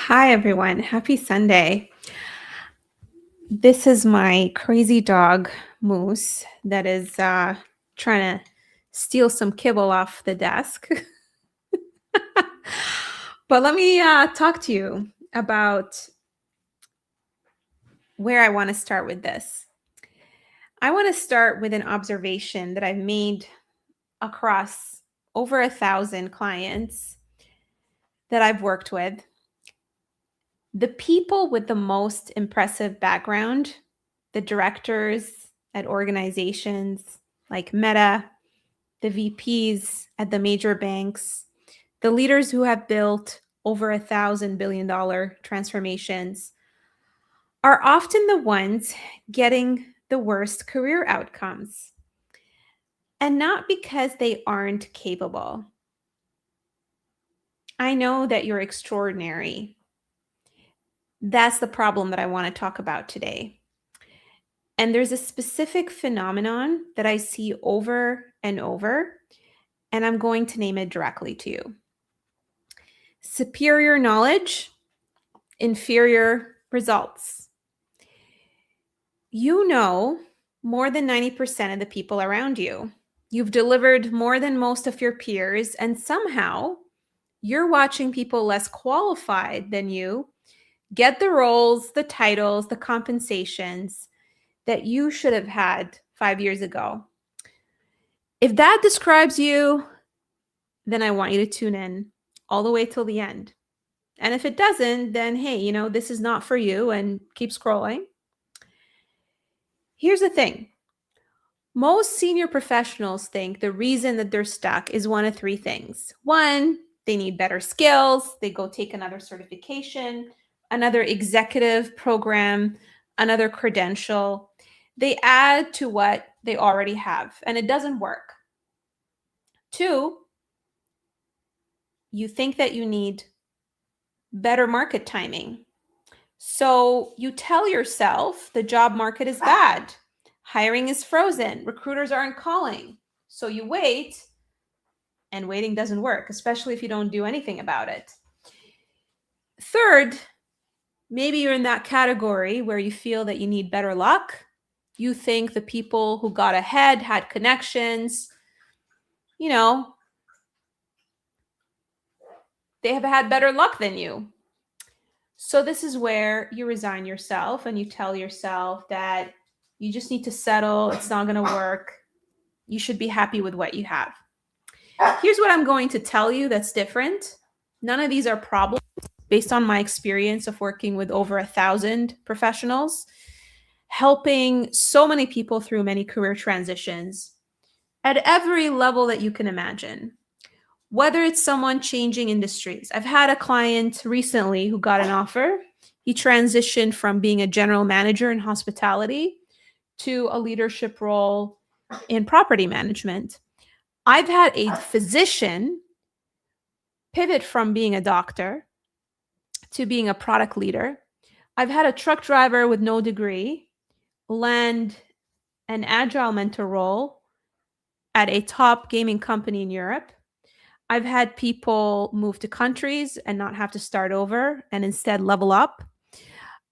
Hi, everyone. Happy Sunday. This is my crazy dog, Moose, that is trying to steal some kibble off the desk. But let me talk to you about where I want to start with this. I want to start with an observation that I've made across over 1,000 clients that I've worked with. The people with the most impressive background, the directors at organizations like Meta, the VPs at the major banks, the leaders who have built over $1,000 billion transformations are often the ones getting the worst career outcomes. And not because they aren't capable. I know that you're extraordinary. That's the problem that I want to talk about today. And there's a specific phenomenon that I see over and over, and I'm going to name it directly to you. Superior knowledge, inferior results. You know more than 90% of the people around you. You've delivered more than most of your peers, and somehow you're watching people less qualified than you get the roles, the titles, the compensations that you should have had 5 years ago. If that describes you, then I want you to tune in all the way till the end. And if it doesn't, then hey, this is not for you and keep scrolling. Here's the thing. Most senior professionals think the reason that they're stuck is one of three things. One, they need better skills. They go take another certification, another executive program, another credential. They add to what they already have, and it doesn't work. Two, you think that you need better market timing. So you tell yourself the job market is bad. Hiring is frozen. Recruiters aren't calling. So you wait, and waiting doesn't work, especially if you don't do anything about it. Third, maybe you're in that category where you feel that you need better luck. You think the people who got ahead had connections, they have had better luck than you. So this is where you resign yourself and you tell yourself that you just need to settle. It's not going to work. You should be happy with what you have. Here's what I'm going to tell you that's different. None of these are problems based on my experience of working with over 1,000 professionals, helping so many people through many career transitions at every level that you can imagine. Whether it's someone changing industries. I've had a client recently who got an offer. He transitioned from being a general manager in hospitality to a leadership role in property management. I've had a physician pivot from being a doctor to being a product leader. I've had a truck driver with no degree land an agile mentor role at a top gaming company in Europe. I've had people move to countries and not have to start over and instead level up.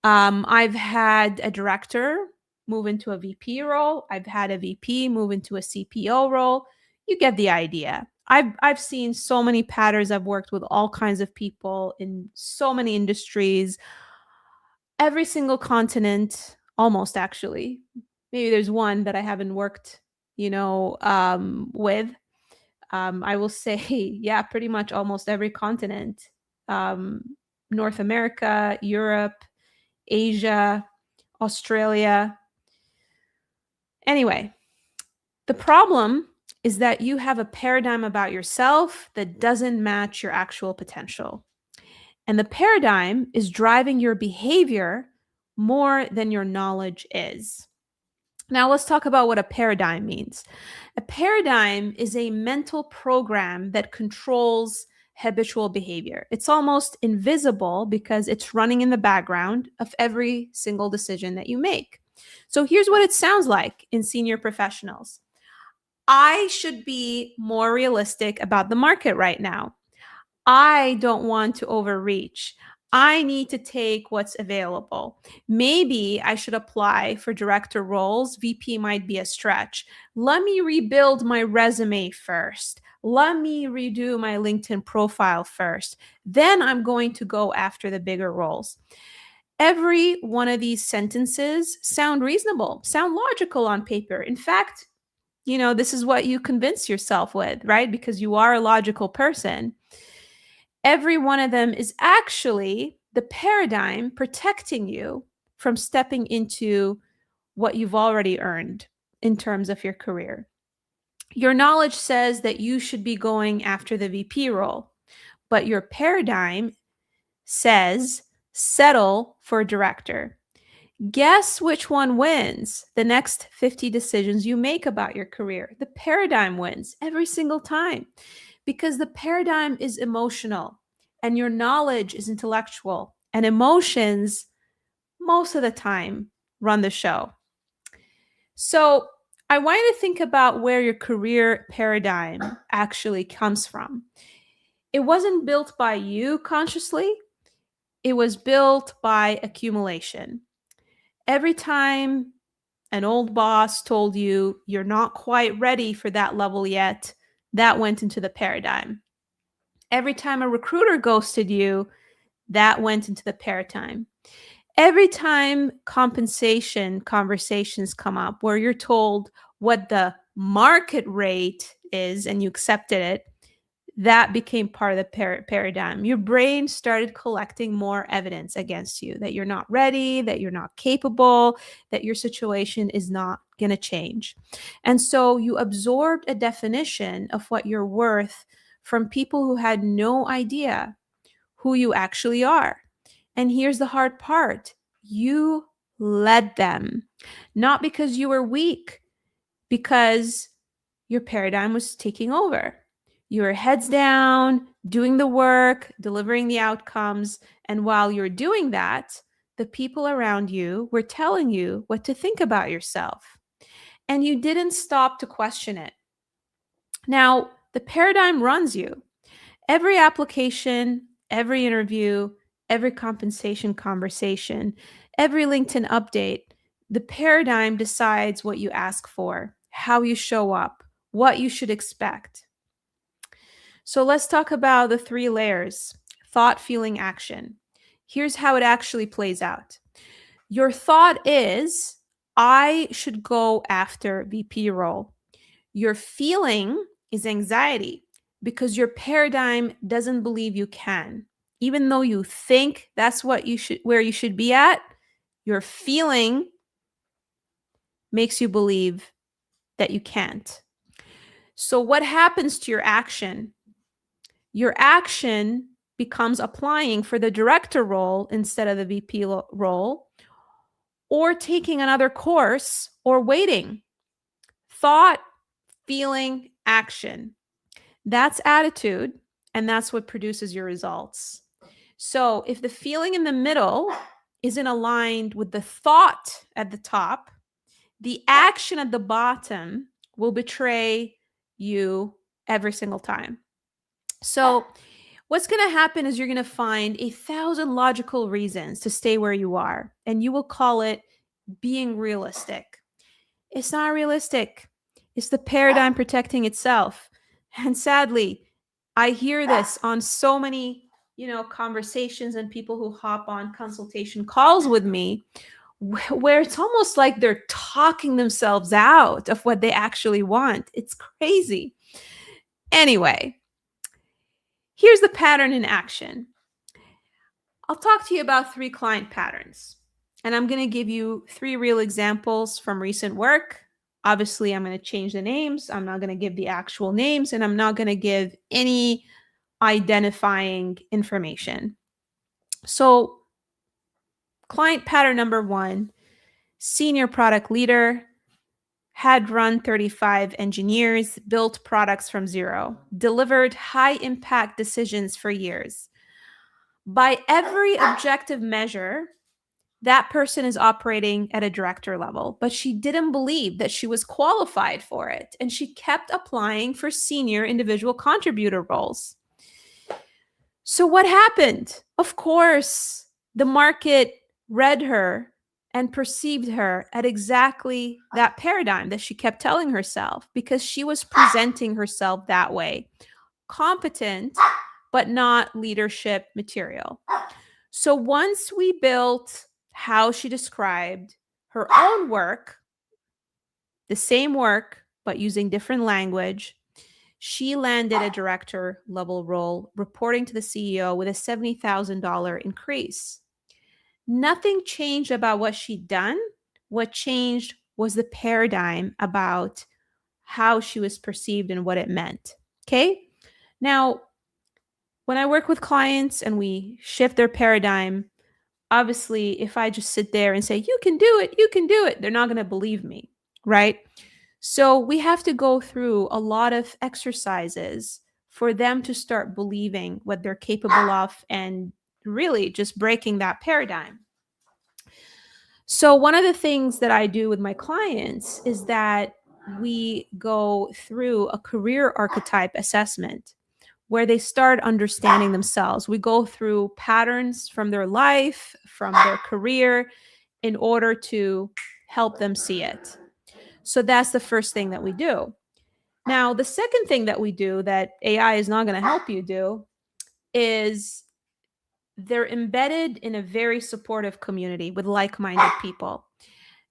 I've had a director move into a VP role. I've had a VP move into a CPO role. You get the idea. I've seen so many patterns. I've worked with all kinds of people in so many industries, every single continent, almost actually. Maybe there's one that I haven't worked, with. I will say, yeah, pretty much almost every continent. North America, Europe, Asia, Australia. Anyway, the problem is that you have a paradigm about yourself that doesn't match your actual potential. And the paradigm is driving your behavior more than your knowledge is. Now, let's talk about what a paradigm means. A paradigm is a mental program that controls habitual behavior. It's almost invisible because it's running in the background of every single decision that you make. So here's what it sounds like in senior professionals. I should be more realistic about the market right now. I don't want to overreach. I need to take what's available. Maybe I should apply for director roles. VP might be a stretch. Let me rebuild my resume first. Let me redo my LinkedIn profile first. Then I'm going to go after the bigger roles. Every one of these sentences sound reasonable, sound logical on paper. In fact, this is what you convince yourself with, right? Because you are a logical person. Every one of them is actually the paradigm protecting you from stepping into what you've already earned in terms of your career. Your knowledge says that you should be going after the VP role, but your paradigm says settle for director. Guess which one wins the next 50 decisions you make about your career? The paradigm wins every single time, because the paradigm is emotional and your knowledge is intellectual, and emotions most of the time run the show. So I want you to think about where your career paradigm actually comes from. It wasn't built by you consciously. It was built by accumulation. Every time an old boss told you you're not quite ready for that level yet, that went into the paradigm. Every time a recruiter ghosted you, that went into the paradigm. Every time compensation conversations come up where you're told what the market rate is and you accepted it, that became part of the paradigm. Your brain started collecting more evidence against you that you're not ready, that you're not capable, that your situation is not going to change. And so you absorbed a definition of what you're worth from people who had no idea who you actually are. And here's the hard part. You led them, not because you were weak, because your paradigm was taking over. You were heads down, doing the work, delivering the outcomes. And while you're doing that, the people around you were telling you what to think about yourself. And you didn't stop to question it. Now, the paradigm runs you. Every application, every interview, every compensation conversation, every LinkedIn update, the paradigm decides what you ask for, how you show up, what you should expect. So let's talk about the 3 layers: thought, feeling, action. Here's how it actually plays out. Your thought is, I should go after VP role. Your feeling is anxiety because your paradigm doesn't believe you can. Even though you think that's where you should be at, your feeling makes you believe that you can't. So what happens to your action? Your action becomes applying for the director role instead of the VP role, or taking another course, or waiting. Thought, feeling, action. That's attitude, and that's what produces your results. So if the feeling in the middle isn't aligned with the thought at the top, the action at the bottom will betray you every single time. So what's going to happen is you're going to find 1,000 logical reasons to stay where you are, and you will call it being realistic. It's not realistic. It's the paradigm protecting itself. And sadly, I hear this on so many, conversations and people who hop on consultation calls with me, where it's almost like they're talking themselves out of what they actually want. It's crazy. Anyway, here's the pattern in action. I'll talk to you about 3 client patterns, and I'm going to give you 3 real examples from recent work. Obviously, I'm going to change the names. I'm not going to give the actual names, and I'm not going to give any identifying information. So, client pattern number 1, senior product leader, had run 35 engineers, built products from zero, delivered high impact decisions for years. By every objective measure, that person is operating at a director level, but she didn't believe that she was qualified for it, and she kept applying for senior individual contributor roles. So So what happened? Of course, the market read her and perceived her at exactly that paradigm that she kept telling herself, because she was presenting herself that way. Competent, but not leadership material. So once we built how she described her own work, the same work, but using different language, she landed a director level role, reporting to the CEO with a $70,000 increase. Nothing changed about what she'd done. What changed was the paradigm about how she was perceived and what it meant. Okay. Now, when I work with clients and we shift their paradigm, obviously, if I just sit there and say, you can do it, they're not going to believe me, right? So we have to go through a lot of exercises for them to start believing what they're capable of and really just breaking that paradigm. So one of the things that I do with my clients is that we go through a career archetype assessment where they start understanding themselves. We go through patterns from their life, from their career, in order to help them see it. So that's the first thing that we do. Now, the second thing that we do that AI is not going to help you do is they're embedded in a very supportive community with like-minded people.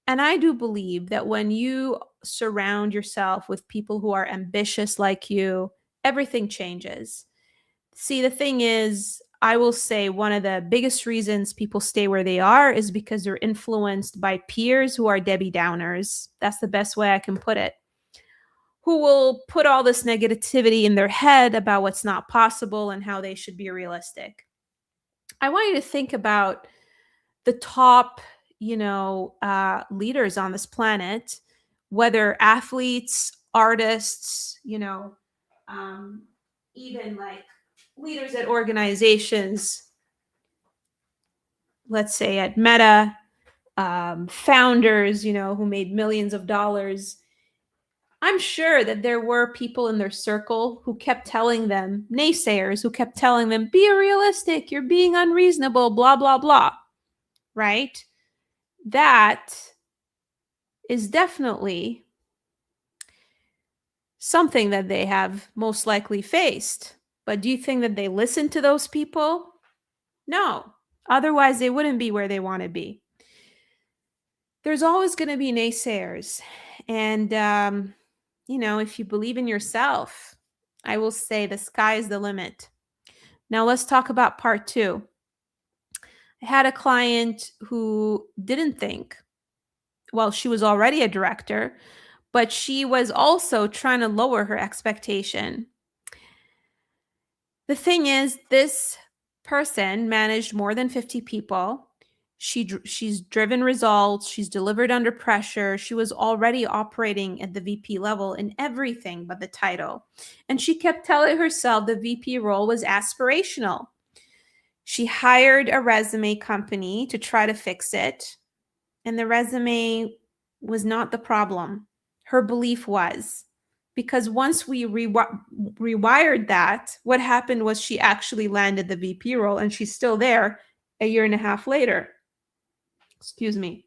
And I do believe that when you surround yourself with people who are ambitious like you, everything changes. See, the thing is, I will say one of the biggest reasons people stay where they are is because they're influenced by peers who are Debbie Downers. That's the best way I can put it. Who will put all this negativity in their head about what's not possible and how they should be realistic. I want you to think about the top, leaders on this planet, whether athletes, artists, even like leaders at organizations, let's say at Meta, founders, who made millions of dollars. I'm sure that there were people in their circle who kept telling them, naysayers, who kept telling them, be realistic, you're being unreasonable, blah, blah, blah, right? That is definitely something that they have most likely faced. But do you think that they listen to those people? No. Otherwise, they wouldn't be where they want to be. There's always going to be naysayers. And, if you believe in yourself, I will say the sky is the limit. Now, let's talk about part two. I had a client who didn't think, well, she was already a director, but she was also trying to lower her expectation. The thing is, this person managed more than 50 people. She's driven results. She's delivered under pressure. She was already operating at the VP level in everything but the title. And she kept telling herself the VP role was aspirational. She hired a resume company to try to fix it. And the resume was not the problem. Her belief was. Because once we rewired that, what happened was she actually landed the VP role, and she's still there a year and a half later. Excuse me.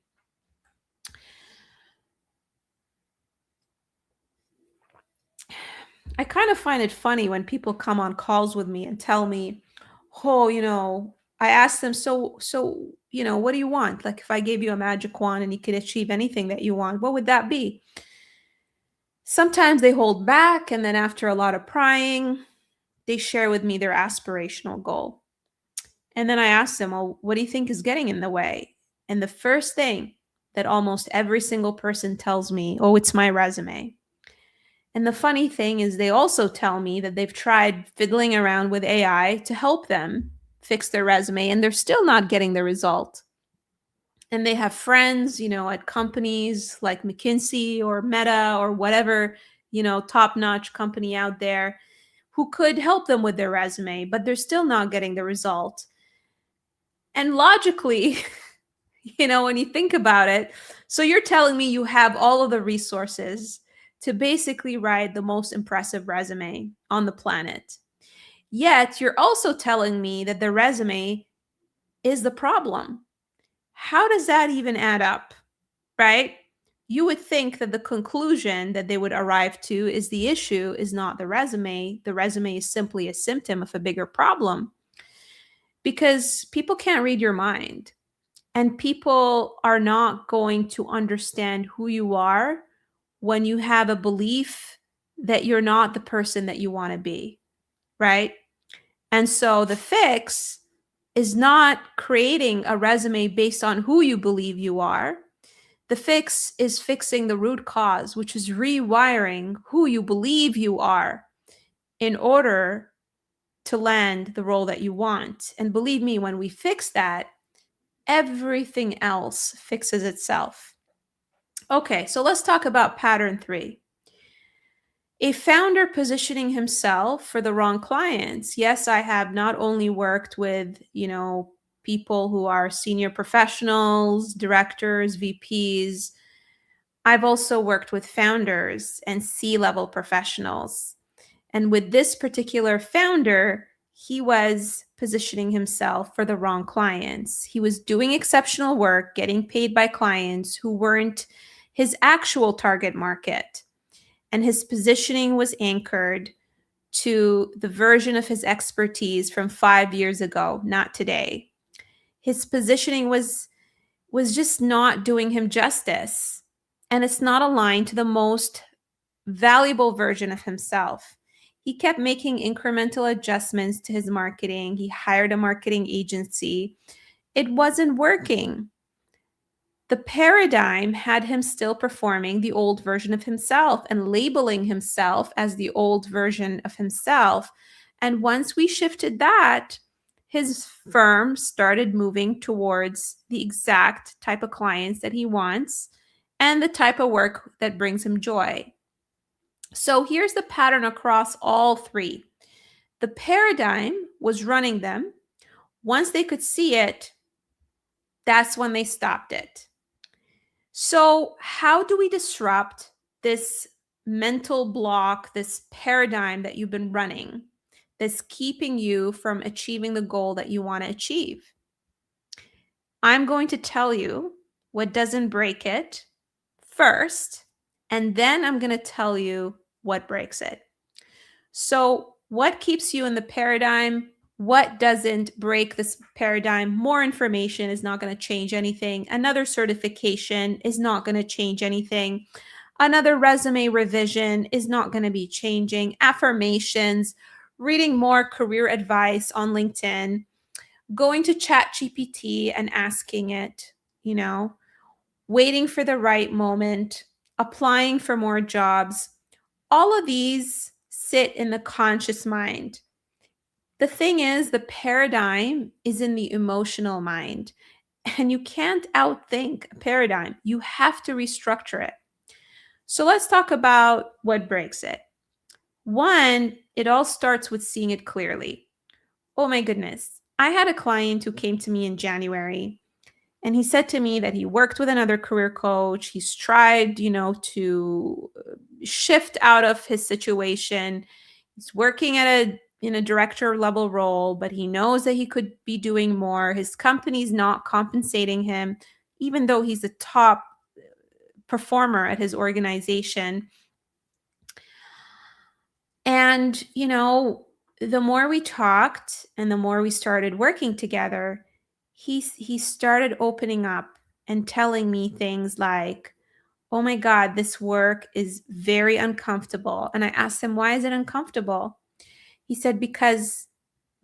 I kind of find it funny when people come on calls with me and tell me, oh, I ask them, so, what do you want? Like if I gave you a magic wand and you could achieve anything that you want, what would that be? Sometimes they hold back, and then after a lot of prying, they share with me their aspirational goal. And then I ask them, well, what do you think is getting in the way? And the first thing that almost every single person tells me, oh, it's my resume. And the funny thing is they also tell me that they've tried fiddling around with AI to help them fix their resume, and they're still not getting the result. And they have friends, at companies like McKinsey or Meta or whatever, top-notch company out there who could help them with their resume, but they're still not getting the result. And logically, when you think about it, so you're telling me you have all of the resources to basically write the most impressive resume on the planet. Yet you're also telling me that the resume is the problem. How does that even add up, right? You would think that the conclusion that they would arrive to is the issue is not the resume. The resume is simply a symptom of a bigger problem, because people can't read your mind, and people are not going to understand who you are when you have a belief that you're not the person that you want to be, right? And so the fix is not creating a resume based on who you believe you are. The fix is fixing the root cause, which is rewiring who you believe you are in order to land the role that you want. And believe me, when we fix that, everything else fixes itself. Okay, so let's talk about pattern 3. A founder positioning himself for the wrong clients. Yes, I have not only worked with, people who are senior professionals, directors, VPs. I've also worked with founders and C-level professionals. And with this particular founder, he was positioning himself for the wrong clients. He was doing exceptional work, getting paid by clients who weren't his actual target market. And his positioning was anchored to the version of his expertise from 5 years ago, not today. His positioning was just not doing him justice, and it's not aligned to the most valuable version of himself. He kept making incremental adjustments to his marketing. He hired a marketing agency. It wasn't working. The paradigm had him still performing the old version of himself and labeling himself as the old version of himself. And once we shifted that, his firm started moving towards the exact type of clients that he wants and the type of work that brings him joy. So here's the pattern across all 3. The paradigm was running them. Once they could see it, that's when they stopped it. So how do we disrupt this mental block, this paradigm that you've been running that's keeping you from achieving the goal that you want to achieve? I'm going to tell you what doesn't break it first, and then I'm going to tell you what breaks it. So what keeps you in the paradigm? What doesn't break this paradigm? More information is not going to change anything. Another certification is not going to change anything. Another resume revision is not going to be changing. Affirmations, reading more career advice on LinkedIn, going to ChatGPT and asking it, waiting for the right moment, applying for more jobs. All of these sit in the conscious mind. The thing is, the paradigm is in the emotional mind, and you can't outthink a paradigm. You have to restructure it. So let's talk about what breaks it. One, it all starts with seeing it clearly. Oh my goodness. I had a client who came to me in January, and he said to me that he worked with another career coach. He's tried, to shift out of his situation. He's working in a director level role, but he knows that he could be doing more. His company's not compensating him, even though he's a top performer at his organization. And, the more we talked and the more we started working together, he started opening up and telling me things like, oh my God, this work is very uncomfortable. And I asked him, why is it uncomfortable? He said, because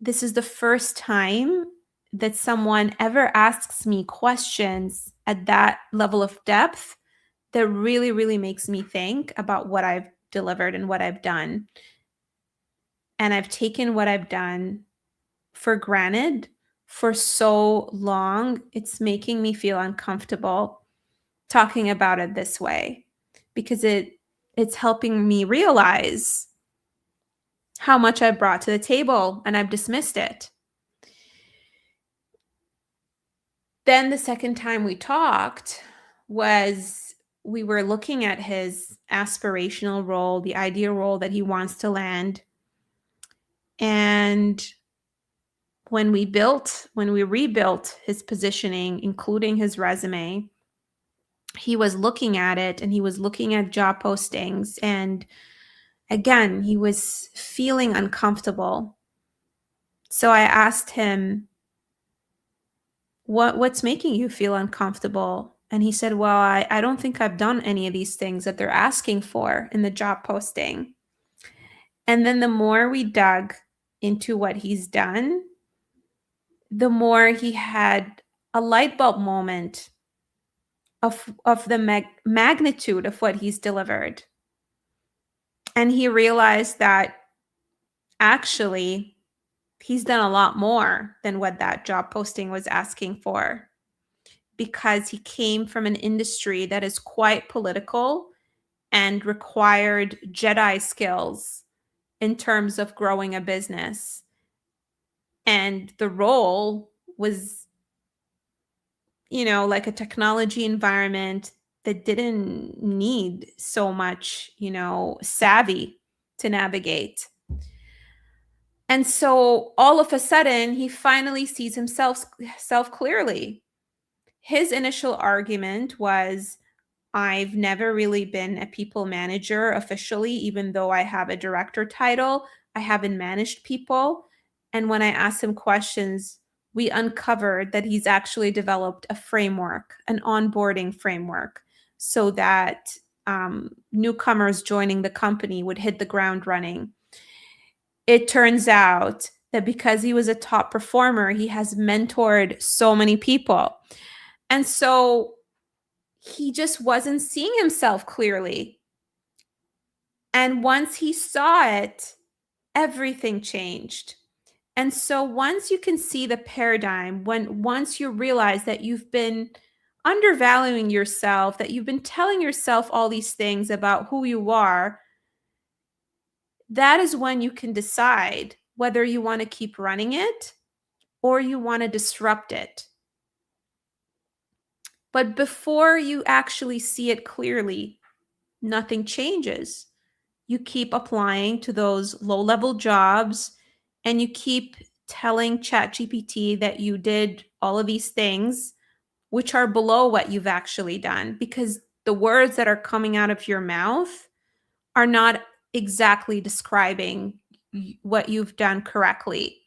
this is the first time that someone ever asks me questions at that level of depth that really, really makes me think about what I've delivered and what I've done. And I've taken what I've done for granted for so long. It's making me feel uncomfortable talking about it this way, because it's helping me realize how much I've brought to the table and I've dismissed it. Then the second time we talked was we were looking at his aspirational role, the ideal role that he wants to land. And when we rebuilt his positioning, including his resume, he was looking at it and he was looking at job postings. And again, he was feeling uncomfortable. So I asked him, what's making you feel uncomfortable? And he said, well, I don't think I've done any of these things that they're asking for in the job posting. And then the more we dug into what he's done, the more he had a light bulb moment of the magnitude of what he's delivered. And he realized that actually he's done a lot more than what that job posting was asking for, because he came from an industry that is quite political and required Jedi skills in terms of growing a business. And the role was, like a technology environment that didn't need so much, savvy to navigate. And so all of a sudden, he finally sees himself clearly. His initial argument was, I've never really been a people manager officially, even though I have a director title. I haven't managed people. And when I asked him questions, we uncovered that he's actually developed a framework, an onboarding framework, so that newcomers joining the company would hit the ground running. It turns out that because he was a top performer, he has mentored so many people. And so he just wasn't seeing himself clearly. And once he saw it, everything changed. And so once you can see the paradigm, once you realize that you've been undervaluing yourself, that you've been telling yourself all these things about who you are, that is when you can decide whether you want to keep running it or you want to disrupt it. But before you actually see it clearly, nothing changes. You keep applying to those low-level jobs and you keep telling ChatGPT that you did all of these things, which are below what you've actually done, because the words that are coming out of your mouth are not exactly describing what you've done correctly.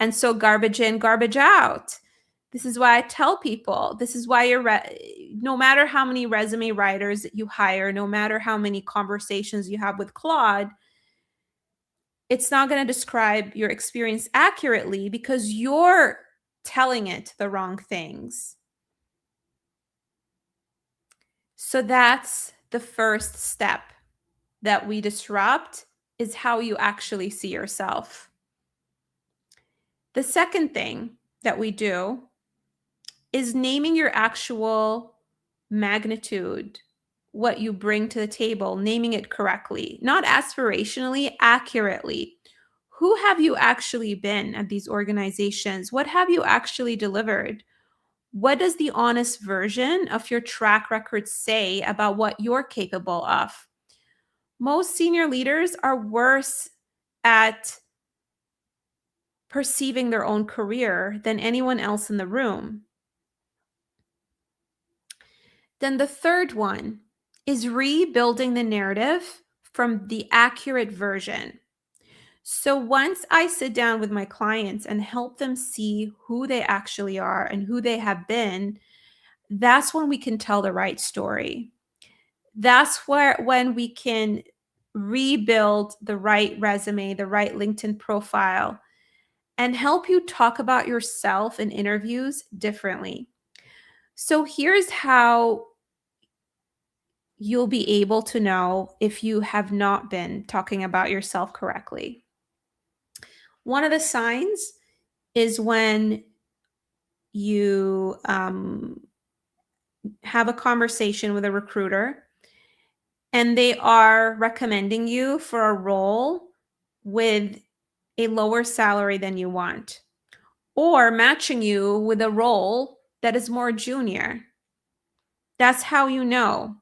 And so garbage in, garbage out. This is why I tell people, this is why no matter how many resume writers you hire, no matter how many conversations you have with Claude, it's not going to describe your experience accurately because you're telling it the wrong things. So that's the first step that we disrupt, is how you actually see yourself. The second thing that we do is naming your actual magnitude, what you bring to the table, naming it correctly, not aspirationally, accurately. Who have you actually been at these organizations? What have you actually delivered? What does the honest version of your track record say about what you're capable of? Most senior leaders are worse at perceiving their own career than anyone else in the room. Then the third one is rebuilding the narrative from the accurate version. So once I sit down with my clients and help them see who they actually are and who they have been, that's when we can tell the right story. That's when we can rebuild the right resume, the right LinkedIn profile, and help you talk about yourself in interviews differently. So here's how you'll be able to know if you have not been talking about yourself correctly. One of the signs is when you have a conversation with a recruiter and they are recommending you for a role with a lower salary than you want, or matching you with a role that is more junior. That's how you know.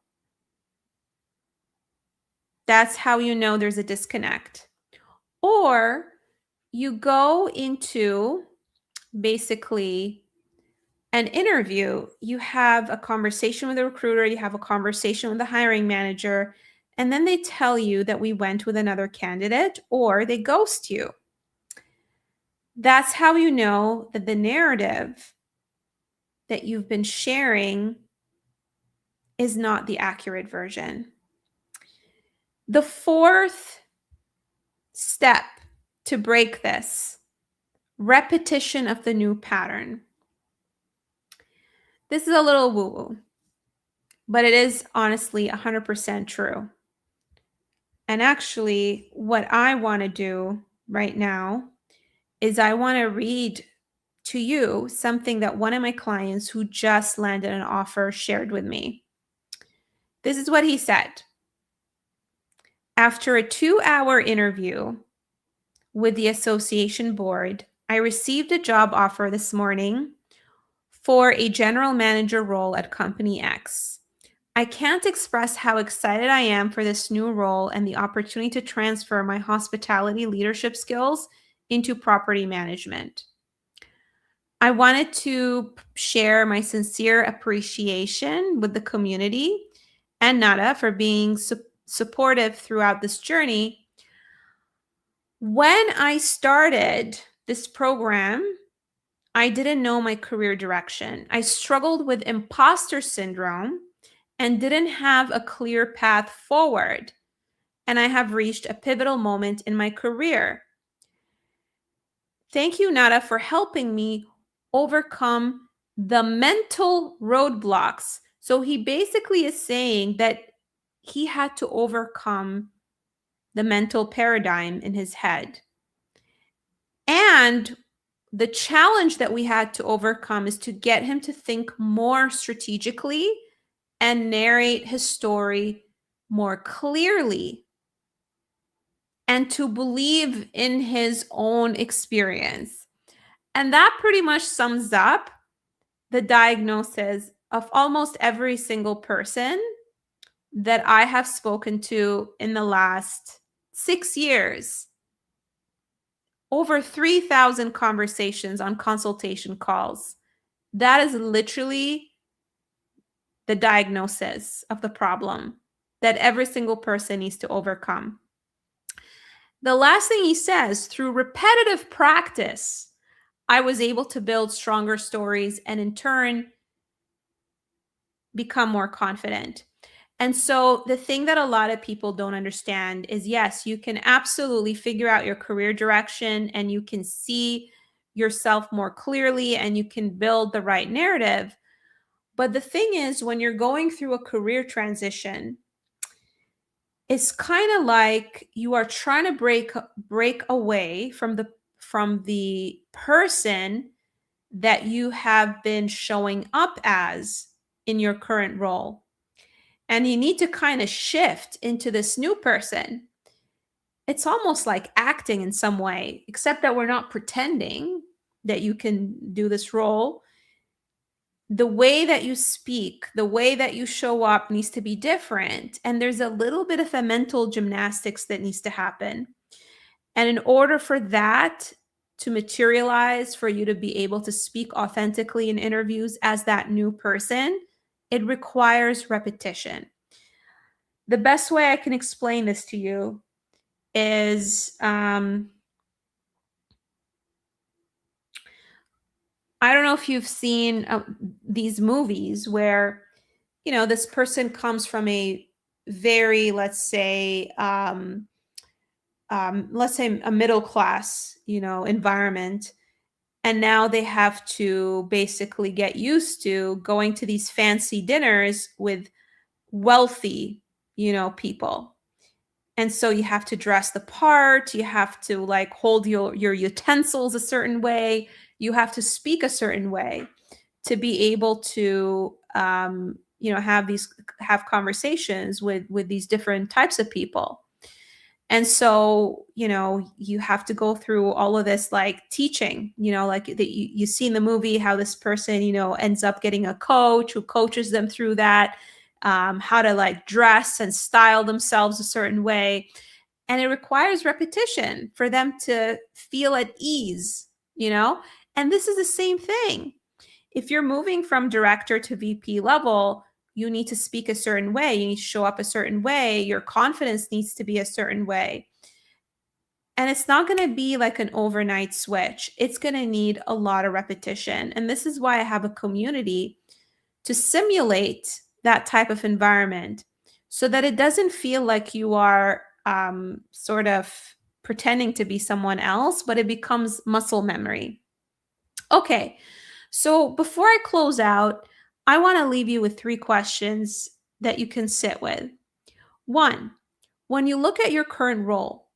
That's how you know there's a disconnect. Or you go into basically an interview, you have a conversation with a recruiter, you have a conversation with the hiring manager, and then they tell you that we went with another candidate or they ghost you. That's how you know that the narrative that you've been sharing is not the accurate version. The fourth step to break this: repetition of the new pattern. This is a little woo-woo, but it is honestly 100% true. And actually, what I want to do right now is I want to read to you something that one of my clients who just landed an offer shared with me. This is what he said. After a 2-hour interview with the association board, I received a job offer this morning for a general manager role at Company X. I can't express how excited I am for this new role and the opportunity to transfer my hospitality leadership skills into property management. I wanted to share my sincere appreciation with the community and Nada for being supportive throughout this journey. When I started this program, I didn't know my career direction. I struggled with imposter syndrome and didn't have a clear path forward. And I have reached a pivotal moment in my career. Thank you, Nada, for helping me overcome the mental roadblocks. So he basically is saying that he had to overcome the mental paradigm in his head. And the challenge that we had to overcome is to get him to think more strategically and narrate his story more clearly and to believe in his own experience. And that pretty much sums up the diagnosis of almost every single person that I have spoken to in the last 6 years. Over 3,000 conversations on consultation calls. That is literally the diagnosis of the problem that every single person needs to overcome. The last thing he says, through repetitive practice, I was able to build stronger stories and in turn become more confident. And so the thing that a lot of people don't understand is, yes, you can absolutely figure out your career direction and you can see yourself more clearly and you can build the right narrative. But the thing is, when you're going through a career transition, it's kind of like you are trying to break away from the person that you have been showing up as in your current role. And you need to kind of shift into this new person. It's almost like acting in some way, except that we're not pretending that you can do this role. The way that you speak, the way that you show up needs to be different. And there's a little bit of a mental gymnastics that needs to happen. And in order for that to materialize, for you to be able to speak authentically in interviews as that new person, it requires repetition. The best way I can explain this to you is I don't know if you've seen these movies where, you know, this person comes from a very, let's say a middle class, you know, environment. And now they have to basically get used to going to these fancy dinners with wealthy, you know, people. And so you have to dress the part, you have to like hold your utensils a certain way, you have to speak a certain way to be able to you know, have conversations with these different types of people. And so, you know, you have to go through all of this like teaching, you know, like you see in the movie how this person, you know, ends up getting a coach who coaches them through that, how to like dress and style themselves a certain way. And it requires repetition for them to feel at ease, And this is the same thing. If you're moving from director to VP level, you need to speak a certain way. You need to show up a certain way. Your confidence needs to be a certain way. And it's not going to be like an overnight switch. It's going to need a lot of repetition. And this is why I have a community to simulate that type of environment so that it doesn't feel like you are sort of pretending to be someone else, but it becomes muscle memory. Okay, so before I close out, I want to leave you with 3 questions that you can sit with. 1, when you look at your current role,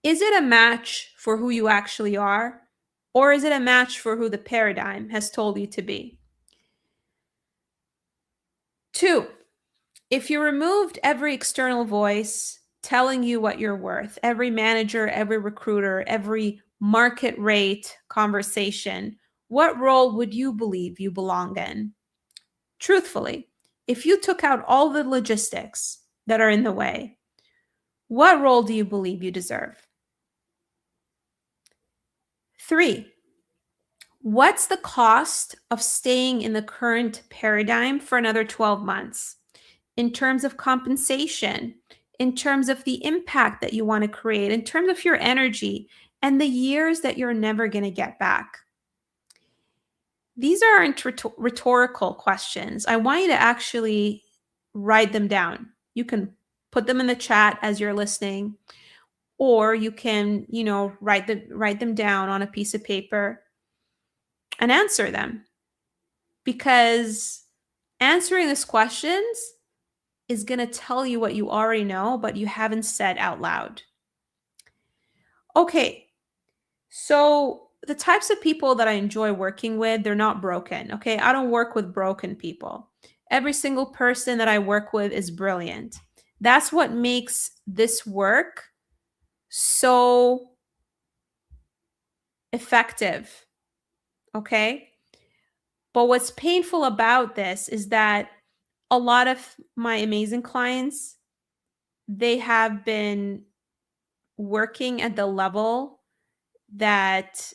is it a match for who you actually are, or is it a match for who the paradigm has told you to be? 2, if you removed every external voice telling you what you're worth, every manager, every recruiter, every market rate conversation, what role would you believe you belong in? Truthfully, if you took out all the logistics that are in the way, what role do you believe you deserve? 3, what's the cost of staying in the current paradigm for another 12 months? In terms of compensation, in terms of the impact that you want to create, in terms of your energy, and the years that you're never going to get back. These aren't rhetorical questions. I want you to actually write them down. You can put them in the chat as you're listening, or you can, write them down on a piece of paper and answer them. Because answering these questions is going to tell you what you already know, but you haven't said out loud. Okay, so the types of people that I enjoy working with, they're not broken, okay? I don't work with broken people. Every single person that I work with is brilliant. That's what makes this work so effective, okay? But what's painful about this is that a lot of my amazing clients, they have been working at the level that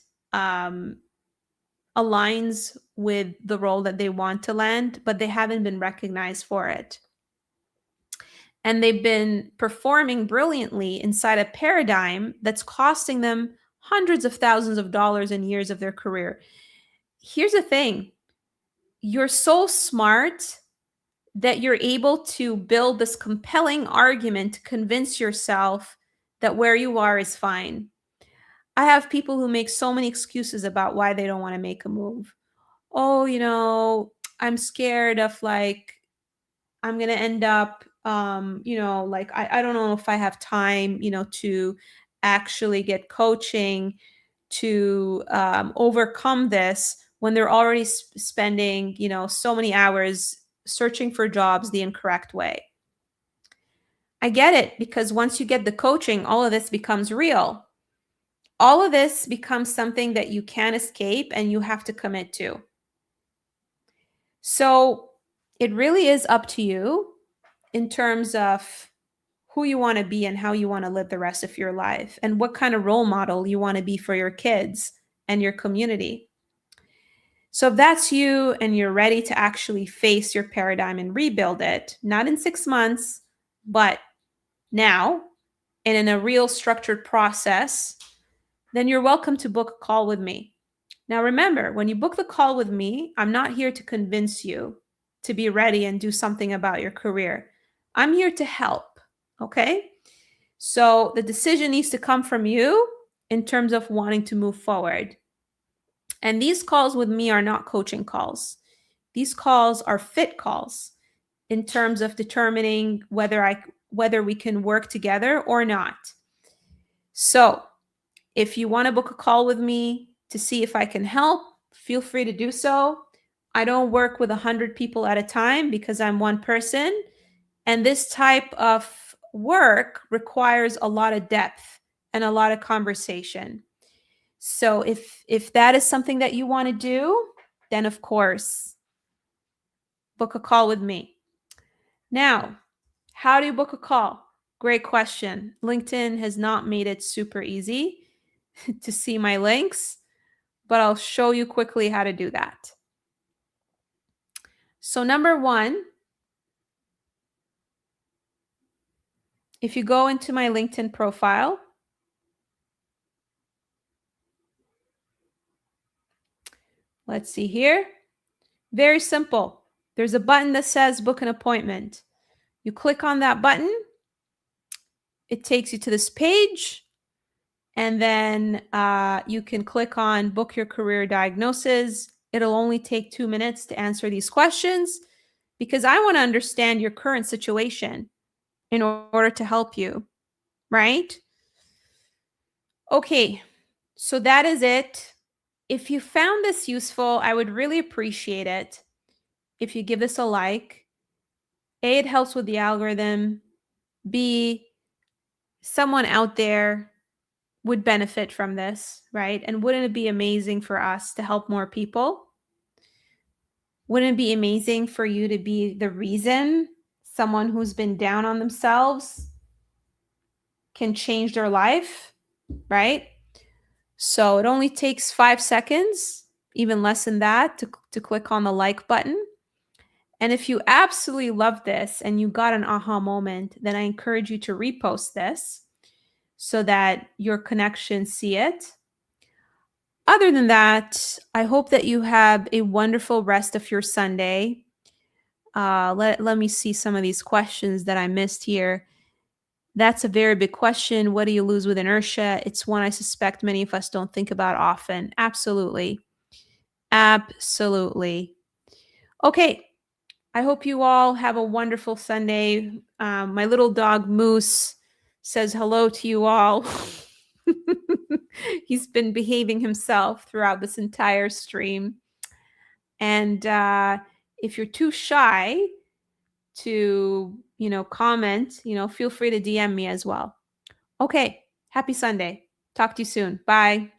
aligns with the role that they want to land, but they haven't been recognized for it. And they've been performing brilliantly inside a paradigm that's costing them hundreds of thousands of dollars in years of their career. Here's the thing. You're so smart that you're able to build this compelling argument to convince yourself that where you are is fine. I have people who make so many excuses about why they don't want to make a move. Oh, I'm scared of I'm going to end up, I don't know if I have time, to actually get coaching to overcome this when they're already spending, so many hours searching for jobs the incorrect way. I get it, because once you get the coaching, all of this becomes real. All of this becomes something that you can't escape and you have to commit to. So it really is up to you in terms of who you want to be and how you want to live the rest of your life and what kind of role model you want to be for your kids and your community. So if that's you and you're ready to actually face your paradigm and rebuild it, not in 6 months, but now and in a real structured process, then you're welcome to book a call with me. Now, remember, when you book the call with me, I'm not here to convince you to be ready and do something about your career. I'm here to help, okay? So the decision needs to come from you in terms of wanting to move forward. And these calls with me are not coaching calls. These calls are fit calls in terms of determining whether we can work together or not. So if you want to book a call with me to see if I can help, feel free to do so. I don't work with 100 people at a time because I'm one person. And this type of work requires a lot of depth and a lot of conversation. So if that is something that you want to do, then of course, book a call with me. Now, how do you book a call? Great question. LinkedIn has not made it super easy to see my links, but I'll show you quickly how to do that. So number one, if you go into my LinkedIn profile, let's see here. Very simple. There's a button that says book an appointment. You click on that button. It takes you to this page. And then you can click on book your career diagnosis. It'll only take 2 minutes to answer these questions because I want to understand your current situation in order to help you, right? Okay, so that is it. If you found this useful, I would really appreciate it if you give this a like. A, it helps with the algorithm. B, someone out there would benefit from this, right? And wouldn't it be amazing for us to help more people? Wouldn't it be amazing for you to be the reason someone who's been down on themselves can change their life, right? So it only takes 5 seconds, even less than that, to click on the like button. And if you absolutely love this and you got an aha moment, then I encourage you to repost this so that your connections see it. Other than that, I hope that you have a wonderful rest of your Sunday. Let me see some of these questions that I missed here. That's a very big question. What do you lose with inertia? It's one I suspect many of us don't think about often. Absolutely. Absolutely. Okay. I hope you all have a wonderful Sunday. My little dog Moose says hello to you all. He's been behaving himself throughout this entire stream. And if you're too shy to, comment, feel free to DM me as well. Okay. Happy Sunday. Talk to you soon. Bye.